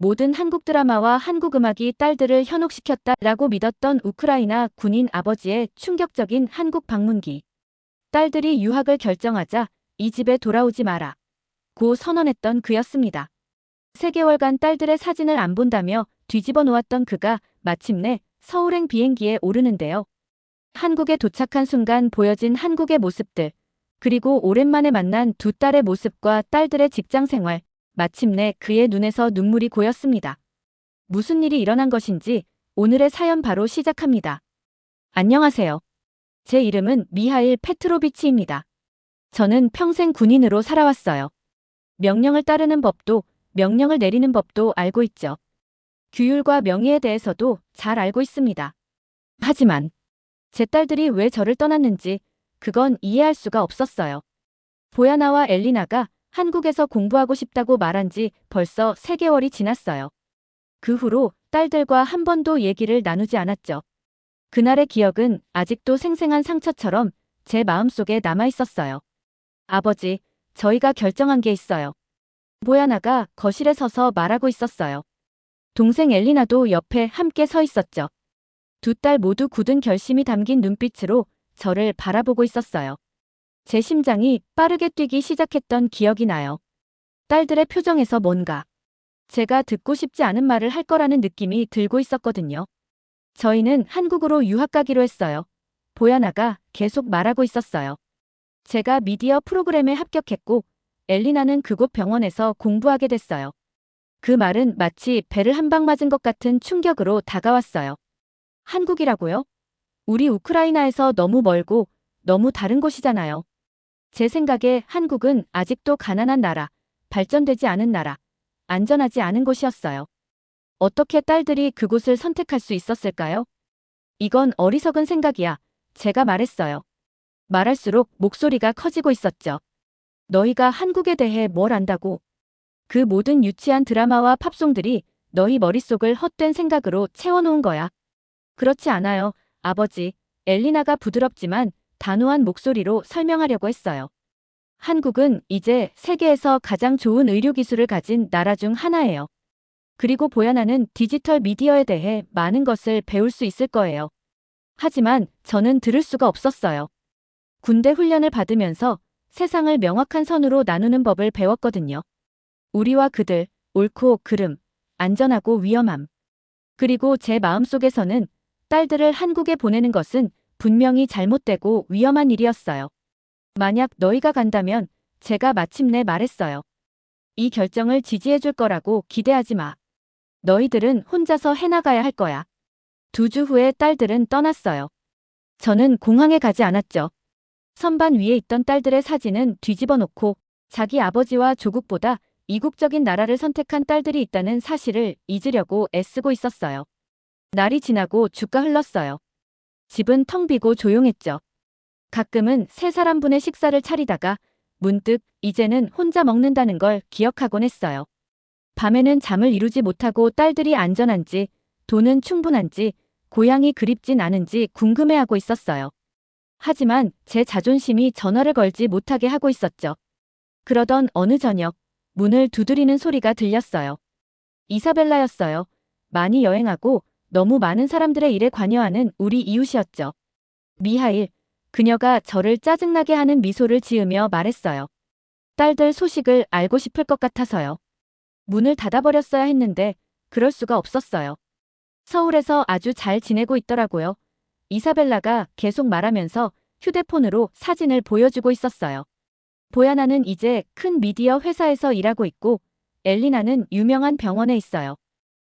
모든 한국 드라마와 한국 음악이 딸들을 현혹시켰다라고 믿었던 우크라이나 군인 아버지의 충격적인 한국 방문기. 딸들이 유학을 결정하자 이 집에 돌아오지 마라 고 선언했던 그였습니다. 3개월간 딸들의 사진을 안 본다며 뒤집어 놓았던 그가 마침내 서울행 비행기에 오르는데요. 한국에 도착한 순간 보여진 한국의 모습들, 그리고 오랜만에 만난 두 딸의 모습과 딸들의 직장 생활, 마침내 그의 눈에서 눈물이 고였습니다. 무슨 일이 일어난 것인지 오늘의 사연 바로 시작합니다. 안녕하세요. 제 이름은 미하일 페트로비치입니다. 저는 평생 군인으로 살아왔어요. 명령을 따르는 법도, 명령을 내리는 법도 알고 있죠. 규율과 명예에 대해서도 잘 알고 있습니다. 하지만 제 딸들이 왜 저를 떠났는지 그건 이해할 수가 없었어요. 보야나와 엘리나가 한국에서 공부하고 싶다고 말한 지 벌써 3개월이 지났어요. 그 후로 딸들과 한 번도 얘기를 나누지 않았죠. 그날의 기억은 아직도 생생한 상처처럼 제 마음속에 남아 있었어요. 아버지, 저희가 결정한 게 있어요. 보야나가 거실에 서서 말하고 있었어요. 동생 엘리나도 옆에 함께 서 있었죠. 두 딸 모두 굳은 결심이 담긴 눈빛으로 저를 바라보고 있었어요. 제 심장이 빠르게 뛰기 시작했던 기억이 나요. 딸들의 표정에서 뭔가 제가 듣고 싶지 않은 말을 할 거라는 느낌이 들고 있었거든요. 저희는 한국으로 유학 가기로 했어요. 보야나가 계속 말하고 있었어요. 제가 미디어 프로그램에 합격했고 엘리나는 그곳 병원에서 공부하게 됐어요. 그 말은 마치 배를 한 방 맞은 것 같은 충격으로 다가왔어요. 한국이라고요? 우리 우크라이나에서 너무 멀고 너무 다른 곳이잖아요. 제 생각에 한국은 아직도 가난한 나라, 발전되지 않은 나라, 안전하지 않은 곳이었어요. 어떻게 딸들이 그곳을 선택할 수 있었을까요? 이건 어리석은 생각이야. 제가 말했어요. 말할수록 목소리가 커지고 있었죠. 너희가 한국에 대해 뭘 안다고? 그 모든 유치한 드라마와 팝송들이 너희 머릿속을 헛된 생각으로 채워놓은 거야. 그렇지 않아요, 아버지. 엘리나가 부드럽지만 단호한 목소리로 설명하려고 했어요. 한국은 이제 세계에서 가장 좋은 의료기술을 가진 나라 중 하나예요. 그리고 보야나는 디지털 미디어에 대해 많은 것을 배울 수 있을 거예요. 하지만 저는 들을 수가 없었어요. 군대 훈련을 받으면서 세상을 명확한 선으로 나누는 법을 배웠거든요. 우리와 그들, 옳고 그름, 안전하고 위험함. 그리고 제 마음속에서는 딸들을 한국에 보내는 것은 분명히 잘못되고 위험한 일이었어요. 만약 너희가 간다면 제가 마침내 말했어요. 이 결정을 지지해줄 거라고 기대하지 마. 너희들은 혼자서 해나가야 할 거야. 2주 후에 딸들은 떠났어요. 저는 공항에 가지 않았죠. 선반 위에 있던 딸들의 사진은 뒤집어 놓고 자기 아버지와 조국보다 이국적인 나라를 선택한 딸들이 있다는 사실을 잊으려고 애쓰고 있었어요. 날이 지나고 주가 흘렀어요. 집은 텅 비고 조용했죠. 가끔은 3사람분의 식사를 차리다가 문득 이제는 혼자 먹는다는 걸 기억하곤 했어요. 밤에는 잠을 이루지 못하고 딸들이 안전한지, 돈은 충분한지, 고향이 그립진 않은지 궁금해하고 있었어요. 하지만 제 자존심이 전화를 걸지 못하게 하고 있었죠. 그러던 어느 저녁, 문을 두드리는 소리가 들렸어요. 이사벨라였어요. 많이 여행하고 너무 많은 사람들의 일에 관여하는 우리 이웃이었죠. 미하일, 그녀가 저를 짜증나게 하는 미소를 지으며 말했어요. 딸들 소식을 알고 싶을 것 같아서요. 문을 닫아버렸어야 했는데 그럴 수가 없었어요. 서울에서 아주 잘 지내고 있더라고요. 이사벨라가 계속 말하면서 휴대폰으로 사진을 보여주고 있었어요. 보야나는 이제 큰 미디어 회사에서 일하고 있고 엘리나는 유명한 병원에 있어요.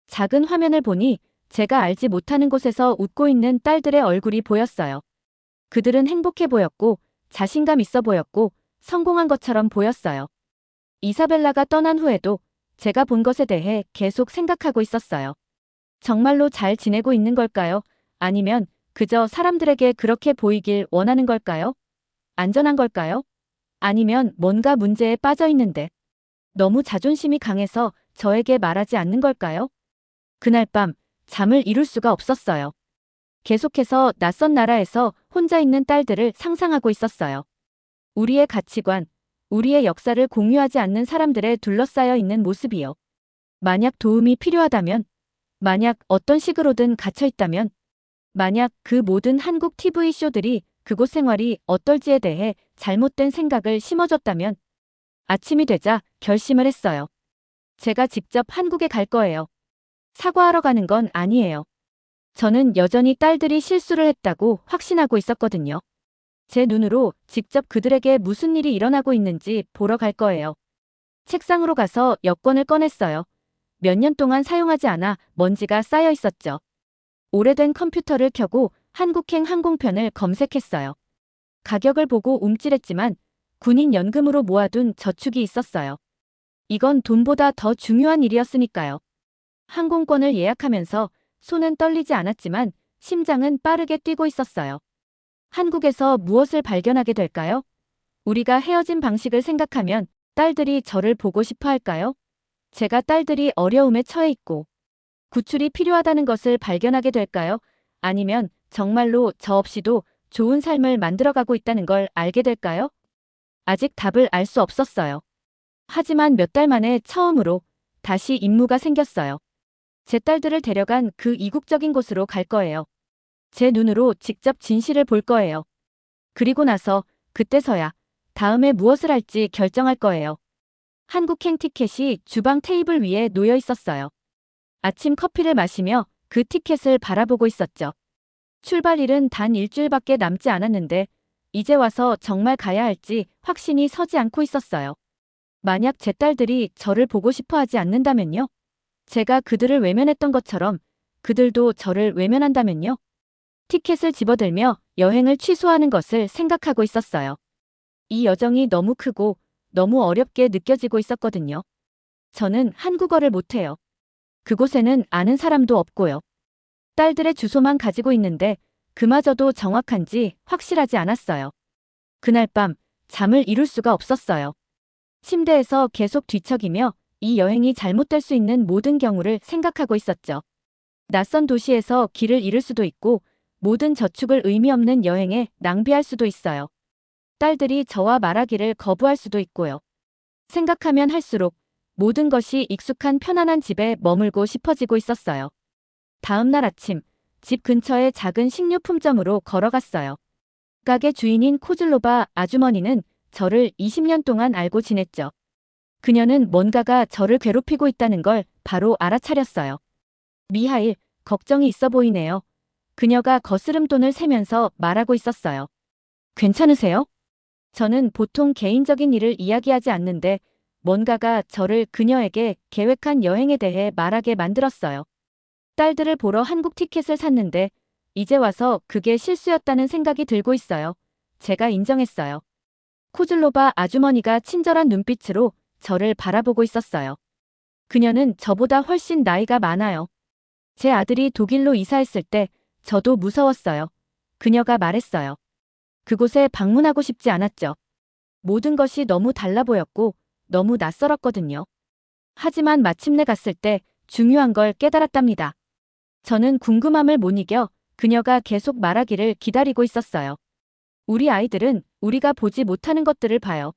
작은 화면을 보니 제가 알지 못하는 곳에서 웃고 있는 딸들의 얼굴이 보였어요. 그들은 행복해 보였고 자신감 있어 보였고 성공한 것처럼 보였어요. 이사벨라가 떠난 후에도 제가 본 것에 대해 계속 생각하고 있었어요. 정말로 잘 지내고 있는 걸까요? 아니면 그저 사람들에게 그렇게 보이길 원하는 걸까요? 안전한 걸까요? 아니면 뭔가 문제에 빠져 있는데 너무 자존심이 강해서 저에게 말하지 않는 걸까요? 그날 밤 잠을 이룰 수가 없었어요. 계속해서 낯선 나라에서 혼자 있는 딸들을 상상하고 있었어요. 우리의 가치관, 우리의 역사를 공유하지 않는 사람들에 둘러싸여 있는 모습이요. 만약 도움이 필요하다면, 만약 어떤 식으로든 갇혀있다면, 만약 그 모든 한국 TV쇼들이 그곳 생활이 어떨지에 대해 잘못된 생각을 심어줬다면, 아침이 되자 결심을 했어요. 제가 직접 한국에 갈 거예요. 사과하러 가는 건 아니에요. 저는 여전히 딸들이 실수를 했다고 확신하고 있었거든요. 제 눈으로 직접 그들에게 무슨 일이 일어나고 있는지 보러 갈 거예요. 책상으로 가서 여권을 꺼냈어요. 몇 년 동안 사용하지 않아 먼지가 쌓여 있었죠. 오래된 컴퓨터를 켜고 한국행 항공편을 검색했어요. 가격을 보고 움찔했지만 군인 연금으로 모아둔 저축이 있었어요. 이건 돈보다 더 중요한 일이었으니까요. 항공권을 예약하면서 손은 떨리지 않았지만 심장은 빠르게 뛰고 있었어요. 한국에서 무엇을 발견하게 될까요? 우리가 헤어진 방식을 생각하면 딸들이 저를 보고 싶어 할까요? 제가 딸들이 어려움에 처해 있고 구출이 필요하다는 것을 발견하게 될까요? 아니면 정말로 저 없이도 좋은 삶을 만들어가고 있다는 걸 알게 될까요? 아직 답을 알 수 없었어요. 하지만 몇 달 만에 처음으로 다시 임무가 생겼어요. 제 딸들을 데려간 그 이국적인 곳으로 갈 거예요. 제 눈으로 직접 진실을 볼 거예요. 그리고 나서 그때서야 다음에 무엇을 할지 결정할 거예요. 한국행 티켓이 주방 테이블 위에 놓여 있었어요. 아침 커피를 마시며 그 티켓을 바라보고 있었죠. 출발일은 단 일주일밖에 남지 않았는데 이제 와서 정말 가야 할지 확신이 서지 않고 있었어요. 만약 제 딸들이 저를 보고 싶어 하지 않는다면요? 제가 그들을 외면했던 것처럼 그들도 저를 외면한다면요? 티켓을 집어들며 여행을 취소하는 것을 생각하고 있었어요. 이 여정이 너무 크고 너무 어렵게 느껴지고 있었거든요. 저는 한국어를 못해요. 그곳에는 아는 사람도 없고요. 딸들의 주소만 가지고 있는데 그마저도 정확한지 확실하지 않았어요. 그날 밤 잠을 이룰 수가 없었어요. 침대에서 계속 뒤척이며 이 여행이 잘못될 수 있는 모든 경우를 생각하고 있었죠. 낯선 도시에서 길을 잃을 수도 있고 모든 저축을 의미 없는 여행에 낭비할 수도 있어요. 딸들이 저와 말하기를 거부할 수도 있고요. 생각하면 할수록 모든 것이 익숙한 편안한 집에 머물고 싶어지고 있었어요. 다음 날 아침, 집 근처의 작은 식료품점으로 걸어갔어요. 가게 주인인 코즐로바 아주머니는 저를 20년 동안 알고 지냈죠. 그녀는 뭔가가 저를 괴롭히고 있다는 걸 바로 알아차렸어요. 미하일, 걱정이 있어 보이네요. 그녀가 거스름돈을 세면서 말하고 있었어요. 괜찮으세요? 저는 보통 개인적인 일을 이야기하지 않는데 뭔가가 저를 그녀에게 계획한 여행에 대해 말하게 만들었어요. 딸들을 보러 한국 티켓을 샀는데 이제 와서 그게 실수였다는 생각이 들고 있어요. 제가 인정했어요. 코즐로바 아주머니가 친절한 눈빛으로 저를 바라보고 있었어요. 그녀는 저보다 훨씬 나이가 많아요. 제 아들이 독일로 이사했을 때 저도 무서웠어요. 그녀가 말했어요. 그곳에 방문하고 싶지 않았죠. 모든 것이 너무 달라 보였고 너무 낯설었거든요. 하지만 마침내 갔을 때 중요한 걸 깨달았답니다. 저는 궁금함을 못 이겨 그녀가 계속 말하기를 기다리고 있었어요. 우리 아이들은 우리가 보지 못하는 것들을 봐요.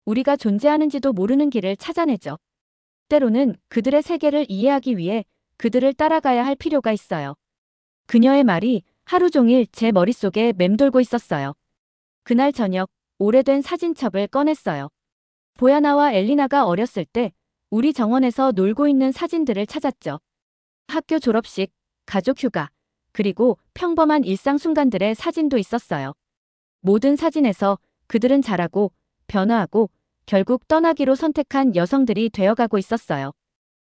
우리가 존재하는지도 모르는 길을 찾아내죠. 때로는 그들의 세계를 이해하기 위해 그들을 따라가야 할 필요가 있어요. 그녀의 말이 하루 종일 제 머릿속에 맴돌고 있었어요. 그날 저녁 오래된 사진첩을 꺼냈어요. 보야나와 엘리나가 어렸을 때 우리 정원에서 놀고 있는 사진들을 찾았죠. 학교 졸업식, 가족 휴가, 그리고 평범한 일상 순간들의 사진도 있었어요. 모든 사진에서 그들은 자라고 변화하고 결국 떠나기로 선택한 여성들이 되어가고 있었어요.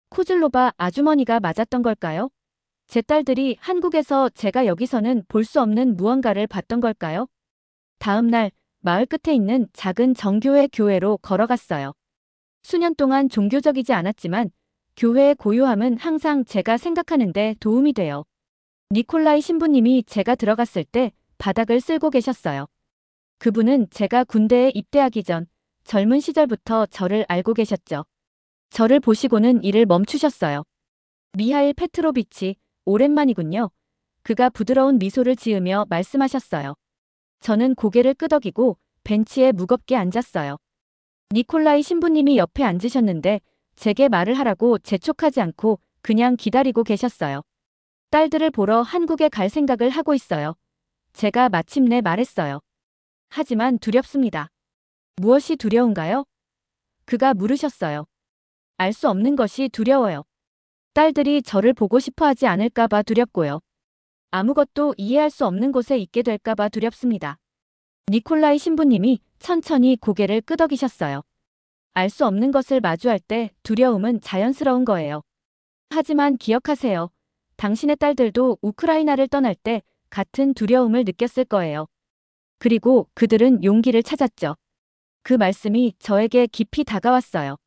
코즐로바 아주머니가 맞았던 걸까요? 제 딸들이 한국에서 제가 여기서는 볼 수 없는 무언가를 봤던 걸까요? 다음 날 마을 끝에 있는 작은 정교회 교회로 걸어갔어요. 수년 동안 종교적이지 않았지만 교회의 고요함은 항상 제가 생각하는데 도움이 돼요. 니콜라이 신부님이 제가 들어갔을 때 바닥을 쓸고 계셨어요. 그분은 제가 군대에 입대하기 전 젊은 시절부터 저를 알고 계셨죠. 저를 보시고는 일을 멈추셨어요. 미하일 페트로비치, 오랜만이군요. 그가 부드러운 미소를 지으며 말씀하셨어요. 저는 고개를 끄덕이고 벤치에 무겁게 앉았어요. 니콜라이 신부님이 옆에 앉으셨는데 제게 말을 하라고 재촉하지 않고 그냥 기다리고 계셨어요. 딸들을 보러 한국에 갈 생각을 하고 있어요. 제가 마침내 말했어요. 하지만 두렵습니다. 무엇이 두려운가요? 그가 물으셨어요. 알 수 없는 것이 두려워요. 딸들이 저를 보고 싶어 하지 않을까봐 두렵고요. 아무것도 이해할 수 없는 곳에 있게 될까봐 두렵습니다. 니콜라이 신부님이 천천히 고개를 끄덕이셨어요. 알 수 없는 것을 마주할 때 두려움은 자연스러운 거예요. 하지만 기억하세요. 당신의 딸들도 우크라이나를 떠날 때 같은 두려움을 느꼈을 거예요. 그리고 그들은 용기를 찾았죠. 그 말씀이 저에게 깊이 다가왔어요.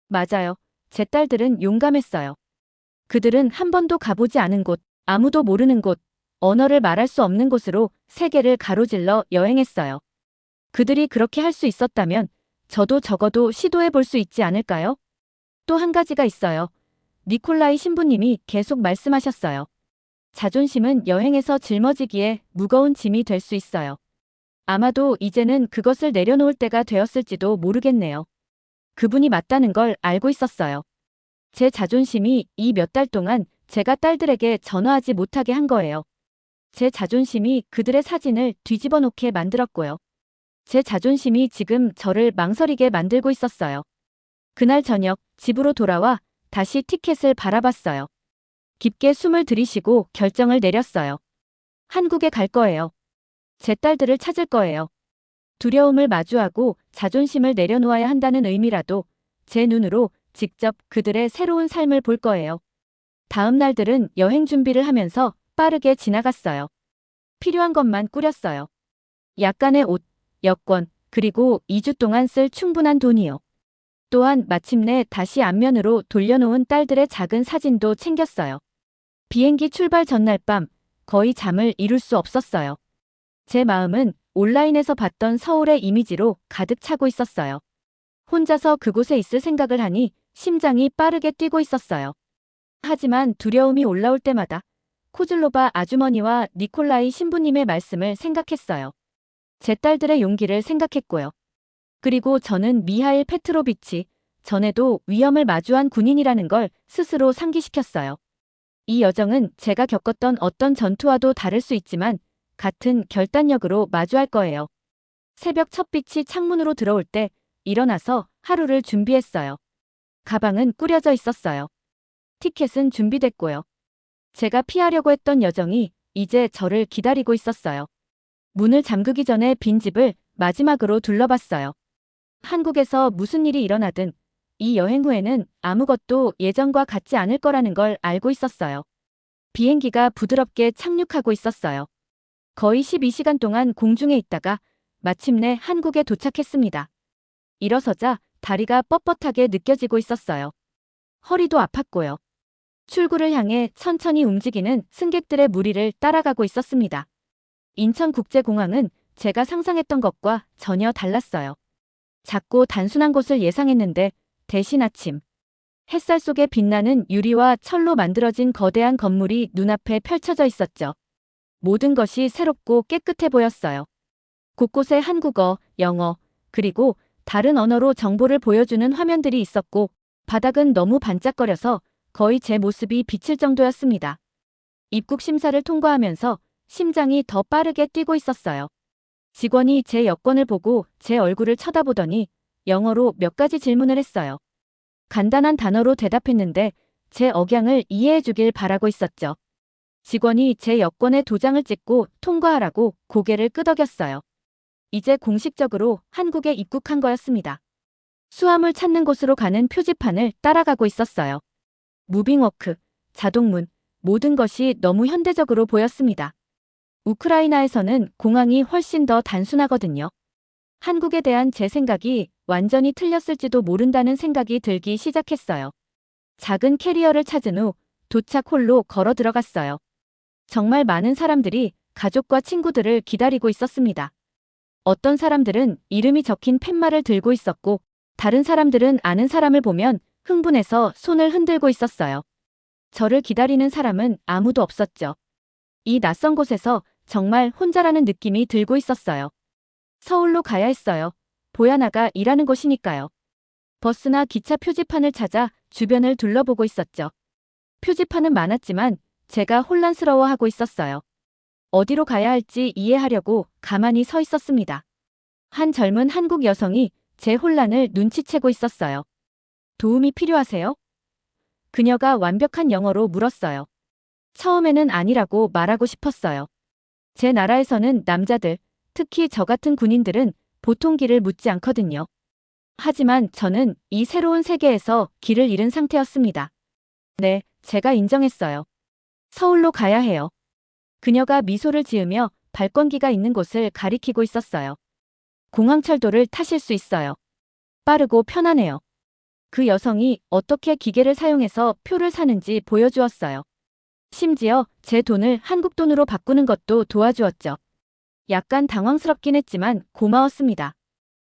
맞아요. 제 딸들은 용감했어요. 그들은 한 번도 가보지 않은 곳, 아무도 모르는 곳, 언어를 말할 수 없는 곳으로 세계를 가로질러 여행했어요. 그들이 그렇게 할 수 있었다면 저도 적어도 시도해 볼 수 있지 않을까요? 또 한 가지가 있어요. 니콜라이 신부님이 계속 말씀하셨어요. 자존심은 여행에서 짊어지기에 무거운 짐이 될 수 있어요. 아마도 이제는 그것을 내려놓을 때가 되었을지도 모르겠네요. 그분이 맞다는 걸 알고 있었어요. 제 자존심이 이 몇 달 동안 제가 딸들에게 전화하지 못하게 한 거예요. 제 자존심이 그들의 사진을 뒤집어 놓게 만들었고요. 제 자존심이 지금 저를 망설이게 만들고 있었어요. 그날 저녁 집으로 돌아와 다시 티켓을 바라봤어요. 깊게 숨을 들이쉬고 결정을 내렸어요. 한국에 갈 거예요. 제 딸들을 찾을 거예요. 두려움을 마주하고 자존심을 내려놓아야 한다는 의미라도 제 눈으로 직접 그들의 새로운 삶을 볼 거예요. 다음 날들은 여행 준비를 하면서 빠르게 지나갔어요. 필요한 것만 꾸렸어요. 약간의 옷, 여권, 그리고 2주 동안 쓸 충분한 돈이요. 또한 마침내 다시 앞면으로 돌려놓은 딸들의 작은 사진도 챙겼어요. 비행기 출발 전날 밤 거의 잠을 이룰 수 없었어요. 제 마음은 온라인에서 봤던 서울의 이미지로 가득 차고 있었어요. 혼자서 그곳에 있을 생각을 하니 심장이 빠르게 뛰고 있었어요. 하지만 두려움이 올라올 때마다 코즐로바 아주머니와 니콜라이 신부님의 말씀을 생각했어요. 제 딸들의 용기를 생각했고요. 그리고 저는 미하일 페트로비치, 전에도 위험을 마주한 군인이라는 걸 스스로 상기시켰어요. 이 여정은 제가 겪었던 어떤 전투와도 다를 수 있지만 같은 결단력으로 마주할 거예요. 새벽 첫빛이 창문으로 들어올 때 일어나서 하루를 준비했어요. 가방은 꾸려져 있었어요. 티켓은 준비됐고요. 제가 피하려고 했던 여정이 이제 저를 기다리고 있었어요. 문을 잠그기 전에 빈집을 마지막으로 둘러봤어요. 한국에서 무슨 일이 일어나든 이 여행 후에는 아무것도 예전과 같지 않을 거라는 걸 알고 있었어요. 비행기가 부드럽게 착륙하고 있었어요. 거의 12시간 동안 공중에 있다가 마침내 한국에 도착했습니다. 일어서자 다리가 뻣뻣하게 느껴지고 있었어요. 허리도 아팠고요. 출구를 향해 천천히 움직이는 승객들의 무리를 따라가고 있었습니다. 인천국제공항은 제가 상상했던 것과 전혀 달랐어요. 작고 단순한 곳을 예상했는데 대신 아침. 햇살 속에 빛나는 유리와 철로 만들어진 거대한 건물이 눈앞에 펼쳐져 있었죠. 모든 것이 새롭고 깨끗해 보였어요. 곳곳에 한국어, 영어, 그리고 다른 언어로 정보를 보여주는 화면들이 있었고 바닥은 너무 반짝거려서 거의 제 모습이 비칠 정도였습니다. 입국 심사를 통과하면서 심장이 더 빠르게 뛰고 있었어요. 직원이 제 여권을 보고 제 얼굴을 쳐다보더니 영어로 몇 가지 질문을 했어요. 간단한 단어로 대답했는데 제 억양을 이해해 주길 바라고 있었죠. 직원이 제 여권에 도장을 찍고 통과하라고 고개를 끄덕였어요. 이제 공식적으로 한국에 입국한 거였습니다. 수화물 찾는 곳으로 가는 표지판을 따라가고 있었어요. 무빙워크, 자동문, 모든 것이 너무 현대적으로 보였습니다. 우크라이나에서는 공항이 훨씬 더 단순하거든요. 한국에 대한 제 생각이 완전히 틀렸을지도 모른다는 생각이 들기 시작했어요. 작은 캐리어를 찾은 후 도착 홀로 걸어 들어갔어요. 정말 많은 사람들이 가족과 친구들을 기다리고 있었습니다. 어떤 사람들은 이름이 적힌 팻말을 들고 있었고 다른 사람들은 아는 사람을 보면 흥분해서 손을 흔들고 있었어요. 저를 기다리는 사람은 아무도 없었죠. 이 낯선 곳에서 정말 혼자라는 느낌이 들고 있었어요. 서울로 가야 했어요. 보야나가 일하는 곳이니까요. 버스나 기차 표지판을 찾아 주변을 둘러보고 있었죠. 표지판은 많았지만 제가 혼란스러워하고 있었어요. 어디로 가야 할지 이해하려고 가만히 서 있었습니다. 한 젊은 한국 여성이 제 혼란을 눈치채고 있었어요. 도움이 필요하세요? 그녀가 완벽한 영어로 물었어요. 처음에는 아니라고 말하고 싶었어요. 제 나라에서는 남자들, 특히 저 같은 군인들은 보통 길을 묻지 않거든요. 하지만 저는 이 새로운 세계에서 길을 잃은 상태였습니다. 네, 제가 인정했어요. 서울로 가야 해요. 그녀가 미소를 지으며 발권기가 있는 곳을 가리키고 있었어요. 공항철도를 타실 수 있어요. 빠르고 편하네요. 그 여성이 어떻게 기계를 사용해서 표를 사는지 보여주었어요. 심지어 제 돈을 한국 돈으로 바꾸는 것도 도와주었죠. 약간 당황스럽긴 했지만 고마웠습니다.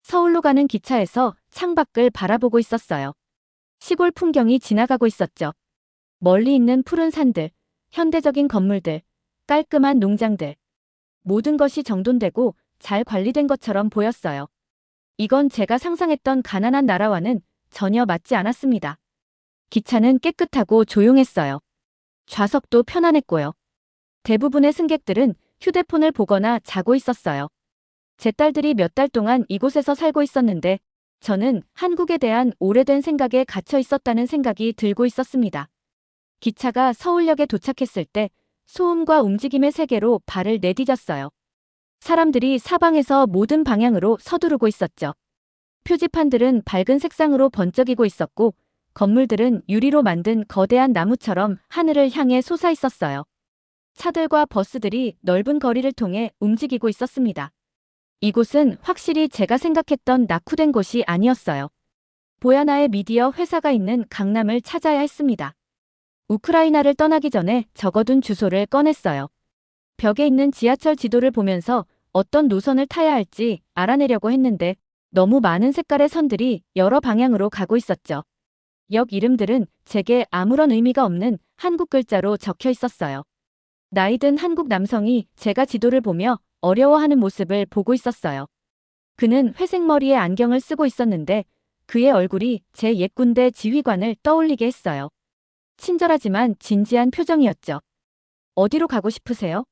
서울로 가는 기차에서 창밖을 바라보고 있었어요. 시골 풍경이 지나가고 있었죠. 멀리 있는 푸른 산들, 현대적인 건물들, 깔끔한 농장들. 모든 것이 정돈되고 잘 관리된 것처럼 보였어요. 이건 제가 상상했던 가난한 나라와는 전혀 맞지 않았습니다. 기차는 깨끗하고 조용했어요. 좌석도 편안했고요. 대부분의 승객들은 휴대폰을 보거나 자고 있었어요. 제 딸들이 몇 달 동안 이곳에서 살고 있었는데 저는 한국에 대한 오래된 생각에 갇혀 있었다는 생각이 들고 있었습니다. 기차가 서울역에 도착했을 때 소음과 움직임의 세계로 발을 내디뎠어요. 사람들이 사방에서 모든 방향으로 서두르고 있었죠. 표지판들은 밝은 색상으로 번쩍이고 있었고 건물들은 유리로 만든 거대한 나무처럼 하늘을 향해 솟아 있었어요. 차들과 버스들이 넓은 거리를 통해 움직이고 있었습니다. 이곳은 확실히 제가 생각했던 낙후된 곳이 아니었어요. 보야나의 미디어 회사가 있는 강남을 찾아야 했습니다. 우크라이나를 떠나기 전에 적어둔 주소를 꺼냈어요. 벽에 있는 지하철 지도를 보면서 어떤 노선을 타야 할지 알아내려고 했는데 너무 많은 색깔의 선들이 여러 방향으로 가고 있었죠. 역 이름들은 제게 아무런 의미가 없는 한국 글자로 적혀 있었어요. 나이든 한국 남성이 제가 지도를 보며 어려워하는 모습을 보고 있었어요. 그는 회색 머리에 안경을 쓰고 있었는데 그의 얼굴이 제 옛 군대 지휘관을 떠올리게 했어요. 친절하지만 진지한 표정이었죠. 어디로 가고 싶으세요?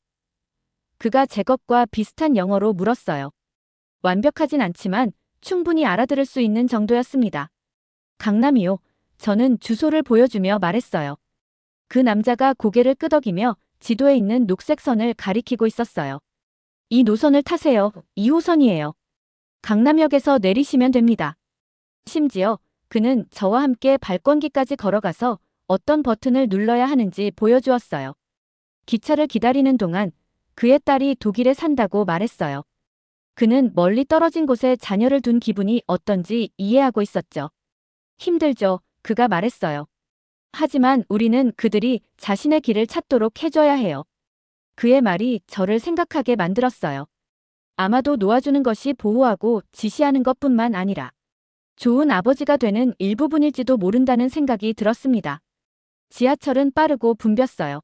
그가 제 것과 비슷한 영어로 물었어요. 완벽하진 않지만 충분히 알아들을 수 있는 정도였습니다. 강남이요. 저는 주소를 보여주며 말했어요. 그 남자가 고개를 끄덕이며 지도에 있는 녹색 선을 가리키고 있었어요. 이 노선을 타세요. 2호선이에요. 강남역에서 내리시면 됩니다. 심지어 그는 저와 함께 발권기까지 걸어가서 어떤 버튼을 눌러야 하는지 보여주었어요. 기차를 기다리는 동안 그의 딸이 독일에 산다고 말했어요. 그는 멀리 떨어진 곳에 자녀를 둔 기분이 어떤지 이해하고 있었죠. 힘들죠. 그가 말했어요. 하지만 우리는 그들이 자신의 길을 찾도록 해줘야 해요. 그의 말이 저를 생각하게 만들었어요. 아마도 놓아주는 것이 보호하고 지시하는 것뿐만 아니라 좋은 아버지가 되는 일부분일지도 모른다는 생각이 들었습니다. 지하철은 빠르고 붐볐어요.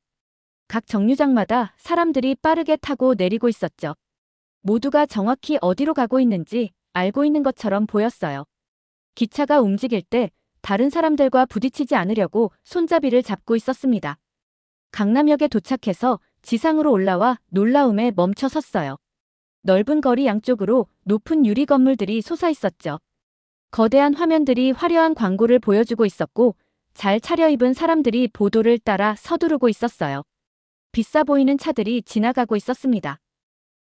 각 정류장마다 사람들이 빠르게 타고 내리고 있었죠. 모두가 정확히 어디로 가고 있는지 알고 있는 것처럼 보였어요. 기차가 움직일 때 다른 사람들과 부딪히지 않으려고 손잡이를 잡고 있었습니다. 강남역에 도착해서 지상으로 올라와 놀라움에 멈춰 섰어요. 넓은 거리 양쪽으로 높은 유리 건물들이 솟아 있었죠. 거대한 화면들이 화려한 광고를 보여주고 있었고 잘 차려입은 사람들이 보도를 따라 서두르고 있었어요. 비싸 보이는 차들이 지나가고 있었습니다.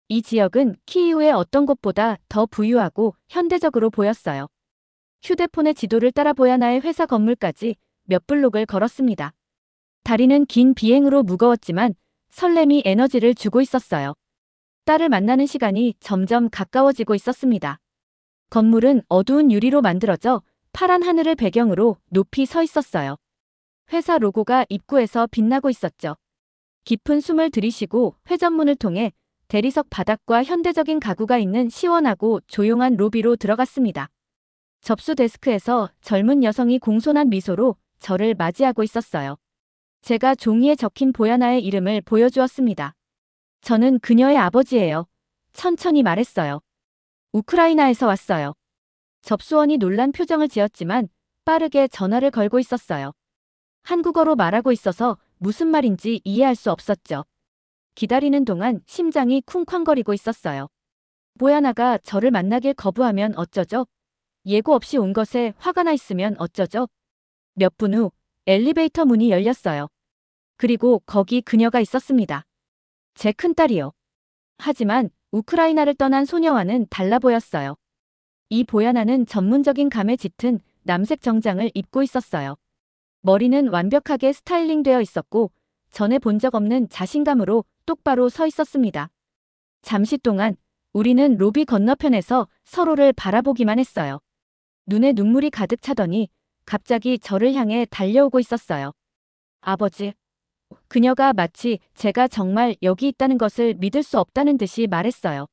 이 지역은 키이우의 어떤 곳보다 더 부유하고 현대적으로 보였어요. 휴대폰의 지도를 따라 보야나의 회사 건물까지 몇 블록을 걸었습니다. 다리는 긴 비행으로 무거웠지만 설렘이 에너지를 주고 있었어요. 딸을 만나는 시간이 점점 가까워지고 있었습니다. 건물은 어두운 유리로 만들어져 파란 하늘을 배경으로 높이 서 있었어요. 회사 로고가 입구에서 빛나고 있었죠. 깊은 숨을 들이쉬고 회전문을 통해 대리석 바닥과 현대적인 가구가 있는 시원하고 조용한 로비로 들어갔습니다. 접수 데스크에서 젊은 여성이 공손한 미소로 저를 맞이하고 있었어요. 제가 종이에 적힌 보야나의 이름을 보여주었습니다. 저는 그녀의 아버지예요. 천천히 말했어요. 우크라이나에서 왔어요. 접수원이 놀란 표정을 지었지만 빠르게 전화를 걸고 있었어요. 한국어로 말하고 있어서 무슨 말인지 이해할 수 없었죠. 기다리는 동안 심장이 쿵쾅거리고 있었어요. 보야나가 저를 만나길 거부하면 어쩌죠? 예고 없이 온 것에 화가 나 있으면 어쩌죠? 몇 분 후 엘리베이터 문이 열렸어요. 그리고 거기 그녀가 있었습니다. 제 큰딸이요. 하지만 우크라이나를 떠난 소녀와는 달라 보였어요. 이 보야나는 전문적인 감에 짙은 남색 정장을 입고 있었어요. 머리는 완벽하게 스타일링되어 있었고 전에 본 적 없는 자신감으로 똑바로 서 있었습니다. 잠시 동안 우리는 로비 건너편에서 서로를 바라보기만 했어요. 눈에 눈물이 가득 차더니 갑자기 저를 향해 달려오고 있었어요. 아버지. 그녀가 마치 제가 정말 여기 있다는 것을 믿을 수 없다는 듯이 말했어요.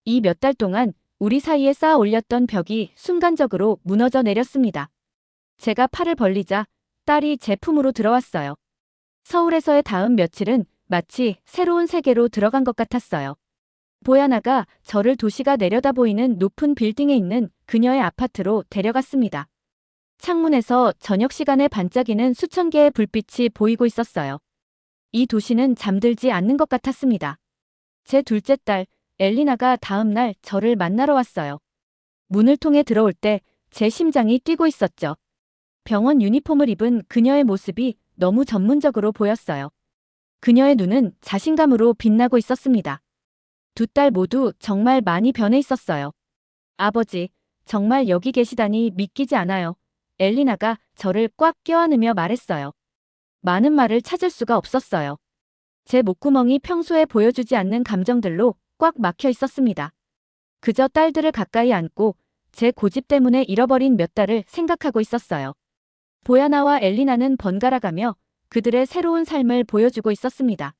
이 몇 달 동안 우리 사이에 쌓아 올렸던 벽이 순간적으로 무너져 내렸습니다. 제가 팔을 벌리자 딸이 제 품으로 들어왔어요. 서울에서의 다음 며칠은 마치 새로운 세계로 들어간 것 같았어요. 보야나가 저를 도시가 내려다 보이는 높은 빌딩에 있는 그녀의 아파트로 데려갔습니다. 창문에서 저녁 시간에 반짝이는 수천 개의 불빛이 보이고 있었어요. 이 도시는 잠들지 않는 것 같았습니다. 제 둘째 딸, 엘리나가 다음 날 저를 만나러 왔어요. 문을 통해 들어올 때 제 심장이 뛰고 있었죠. 병원 유니폼을 입은 그녀의 모습이 너무 전문적으로 보였어요. 그녀의 눈은 자신감으로 빛나고 있었습니다. 두 딸 모두 정말 많이 변해 있었어요. 아버지, 정말 여기 계시다니 믿기지 않아요. 엘리나가 저를 꽉 껴안으며 말했어요. 많은 말을 찾을 수가 없었어요. 제 목구멍이 평소에 보여주지 않는 감정들로 꽉 막혀 있었습니다. 그저 딸들을 가까이 안고 제 고집 때문에 잃어버린 몇 달을 생각하고 있었어요. 보야나와 엘리나는 번갈아가며 그들의 새로운 삶을 보여주고 있었습니다.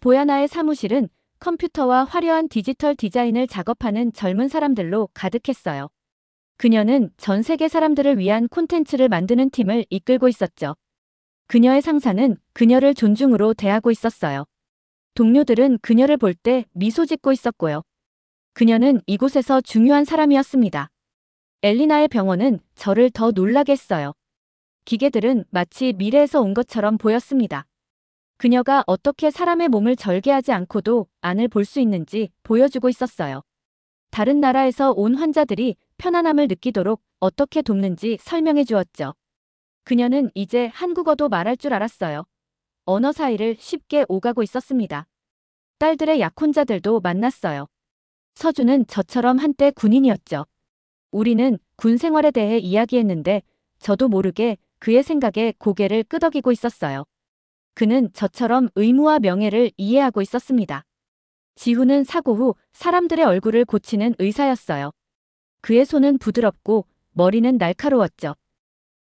보야나의 사무실은 컴퓨터와 화려한 디지털 디자인을 작업하는 젊은 사람들로 가득했어요. 그녀는 전 세계 사람들을 위한 콘텐츠를 만드는 팀을 이끌고 있었죠. 그녀의 상사는 그녀를 존중으로 대하고 있었어요. 동료들은 그녀를 볼 때 미소 짓고 있었고요. 그녀는 이곳에서 중요한 사람이었습니다. 엘리나의 병원은 저를 더 놀라게 했어요. 기계들은 마치 미래에서 온 것처럼 보였습니다. 그녀가 어떻게 사람의 몸을 절개하지 않고도 안을 볼 수 있는지 보여주고 있었어요. 다른 나라에서 온 환자들이 편안함을 느끼도록 어떻게 돕는지 설명해 주었죠. 그녀는 이제 한국어도 말할 줄 알았어요. 언어 사이를 쉽게 오가고 있었습니다. 딸들의 약혼자들도 만났어요. 서준은 저처럼 한때 군인이었죠. 우리는 군 생활에 대해 이야기했는데 저도 모르게 그의 생각에 고개를 끄덕이고 있었어요. 그는 저처럼 의무와 명예를 이해하고 있었습니다. 지훈은 사고 후 사람들의 얼굴을 고치는 의사였어요. 그의 손은 부드럽고 머리는 날카로웠죠.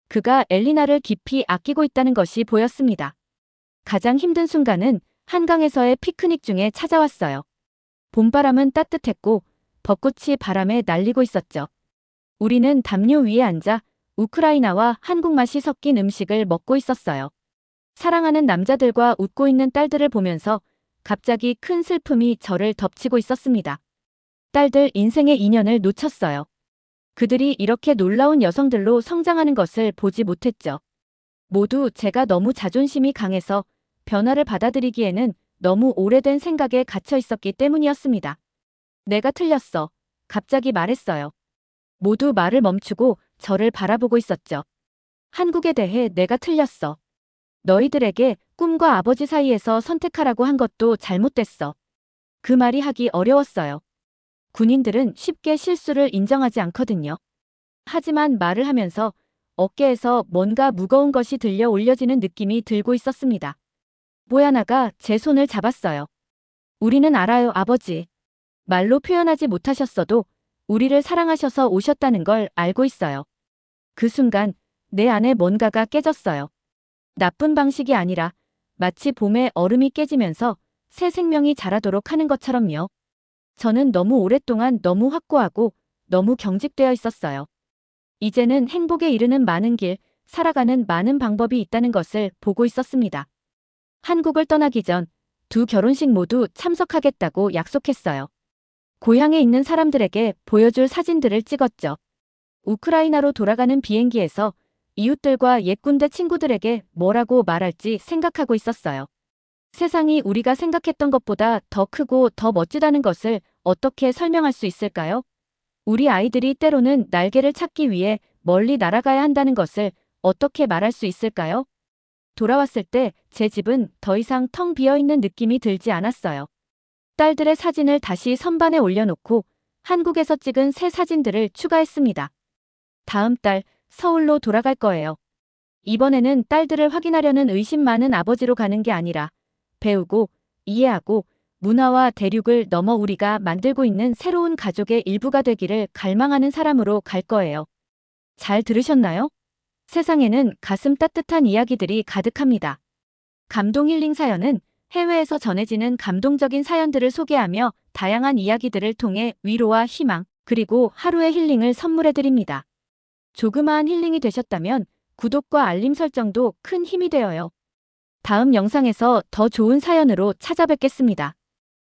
그가 엘리나를 깊이 아끼고 있다는 것이 보였습니다. 가장 힘든 순간은 한강에서의 피크닉 중에 찾아왔어요. 봄바람은 따뜻했고 벚꽃이 바람에 날리고 있었죠. 우리는 담요 위에 앉아 우크라이나와 한국 맛이 섞인 음식을 먹고 있었어요. 사랑하는 남자들과 웃고 있는 딸들을 보면서 갑자기 큰 슬픔이 저를 덮치고 있었습니다. 딸들 인생의 인연을 놓쳤어요. 그들이 이렇게 놀라운 여성들로 성장하는 것을 보지 못했죠. 모두 제가 너무 자존심이 강해서 변화를 받아들이기에는 너무 오래된 생각에 갇혀 있었기 때문이었습니다. 내가 틀렸어. 갑자기 말했어요. 모두 말을 멈추고 저를 바라보고 있었죠. 한국에 대해 내가 틀렸어. 너희들에게 꿈과 아버지 사이에서 선택하라고 한 것도 잘못됐어. 그 말이 하기 어려웠어요. 군인들은 쉽게 실수를 인정하지 않거든요. 하지만 말을 하면서 어깨에서 뭔가 무거운 것이 들려 올려지는 느낌이 들고 있었습니다. 보야나가 제 손을 잡았어요. 우리는 알아요, 아버지. 말로 표현하지 못하셨어도 우리를 사랑하셔서 오셨다는 걸 알고 있어요. 그 순간 내 안에 뭔가가 깨졌어요. 나쁜 방식이 아니라 마치 봄에 얼음이 깨지면서 새 생명이 자라도록 하는 것처럼요. 저는 너무 오랫동안 너무 확고하고 너무 경직되어 있었어요. 이제는 행복에 이르는 많은 길, 살아가는 많은 방법이 있다는 것을 보고 있었습니다. 한국을 떠나기 전 두 결혼식 모두 참석하겠다고 약속했어요. 고향에 있는 사람들에게 보여줄 사진들을 찍었죠. 우크라이나로 돌아가는 비행기에서 이웃들과 옛 군대 친구들에게 뭐라고 말할지 생각하고 있었어요. 세상이 우리가 생각했던 것보다 더 크고 더 멋지다는 것을 어떻게 설명할 수 있을까요? 우리 아이들이 때로는 날개를 찾기 위해 멀리 날아가야 한다는 것을 어떻게 말할 수 있을까요? 돌아왔을 때 제 집은 더 이상 텅 비어 있는 느낌이 들지 않았어요. 딸들의 사진을 다시 선반에 올려놓고 한국에서 찍은 새 사진들을 추가했습니다. 다음 달 서울로 돌아갈 거예요. 이번에는 딸들을 확인하려는 의심 많은 아버지로 가는 게 아니라 배우고 이해하고 문화와 대륙을 넘어 우리가 만들고 있는 새로운 가족의 일부가 되기를 갈망하는 사람으로 갈 거예요. 잘 들으셨나요? 세상에는 가슴 따뜻한 이야기들이 가득합니다. 감동 힐링 사연은 해외에서 전해지는 감동적인 사연들을 소개하며 다양한 이야기들을 통해 위로와 희망, 그리고 하루의 힐링을 선물해드립니다. 조그마한 힐링이 되셨다면 구독과 알림 설정도 큰 힘이 되어요. 다음 영상에서 더 좋은 사연으로 찾아뵙겠습니다.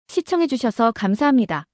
시청해주셔서 감사합니다.